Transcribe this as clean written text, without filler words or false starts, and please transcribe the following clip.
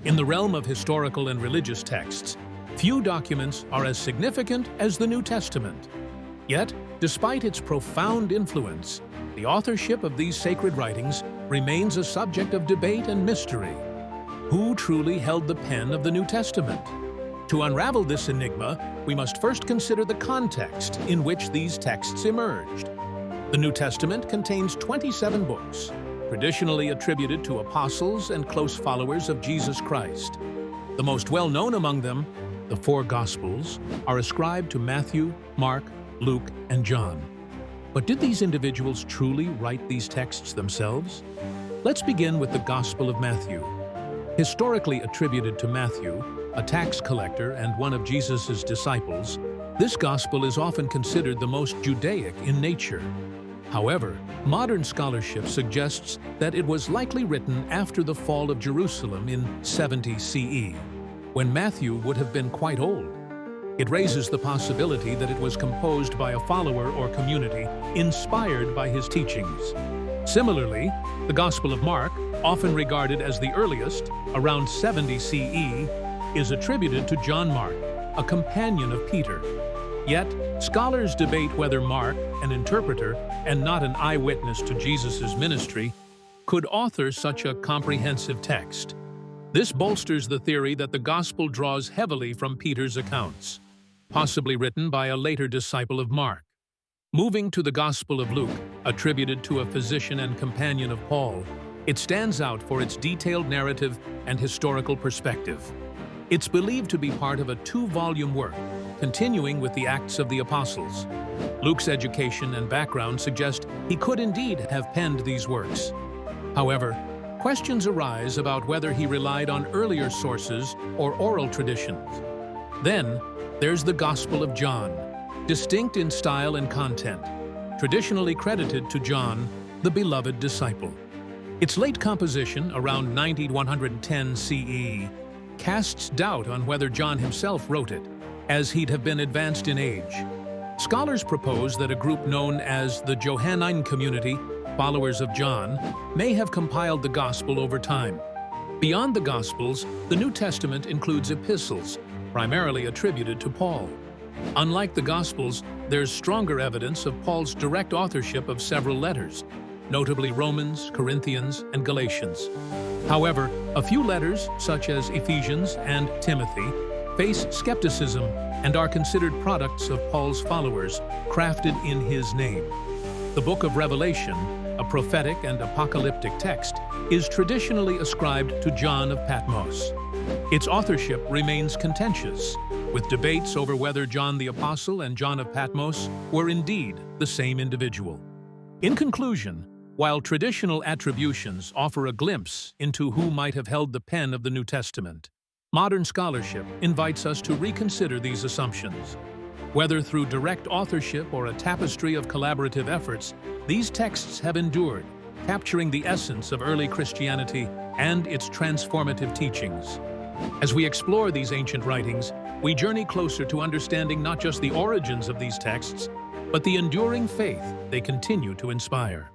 In the realm of historical and religious texts, few documents are as significant as the New Testament. Yet, despite its profound influence, the authorship of these sacred writings remains a subject of debate and mystery. Who truly held the pen of the New Testament? To unravel this enigma, we must first consider the context in which these texts emerged. The New Testament contains 27 books, traditionally attributed to apostles and close followers of Jesus Christ. The most well-known among them, the four Gospels, are ascribed to Matthew, Mark, Luke, and John. But did these individuals truly write these texts themselves? Let's begin with the Gospel of Matthew. Historically attributed to Matthew, a tax collector and one of Jesus' disciples, this Gospel is often considered the most Judaic in nature. However, modern scholarship suggests that it was likely written after the fall of Jerusalem in 70 CE, when Matthew would have been quite old. It raises the possibility that it was composed by a follower or community inspired by his teachings. Similarly, the Gospel of Mark, often regarded as the earliest, around 70 CE, is attributed to John Mark, a companion of Peter. Yet, scholars debate whether Mark, an interpreter and not an eyewitness to Jesus' ministry, could author such a comprehensive text. This bolsters the theory that the Gospel draws heavily from Peter's accounts, possibly written by a later disciple of Mark. Moving to the Gospel of Luke, attributed to a physician and companion of Paul, it stands out for its detailed narrative and historical perspective. It's believed to be part of a two-volume work, continuing with the Acts of the Apostles. Luke's education and background suggest he could indeed have penned these works. However, questions arise about whether he relied on earlier sources or oral traditions. Then, there's the Gospel of John, distinct in style and content, traditionally credited to John, the beloved disciple. Its late composition, around 90–110 CE, casts doubt on whether John himself wrote it, as he'd have been advanced in age. Scholars propose that a group known as the Johannine community, followers of John, may have compiled the Gospel over time. Beyond the Gospels, the New Testament includes epistles, primarily attributed to Paul. Unlike the Gospels, there's stronger evidence of Paul's direct authorship of several letters, notably Romans, Corinthians, and Galatians. However, a few letters, such as Ephesians and Timothy, face skepticism and are considered products of Paul's followers, crafted in his name. The Book of Revelation, a prophetic and apocalyptic text, is traditionally ascribed to John of Patmos. Its authorship remains contentious, with debates over whether John the Apostle and John of Patmos were indeed the same individual. In conclusion, while traditional attributions offer a glimpse into who might have held the pen of the New Testament, modern scholarship invites us to reconsider these assumptions. Whether through direct authorship or a tapestry of collaborative efforts, these texts have endured, capturing the essence of early Christianity and its transformative teachings. As we explore these ancient writings, we journey closer to understanding not just the origins of these texts, but the enduring faith they continue to inspire.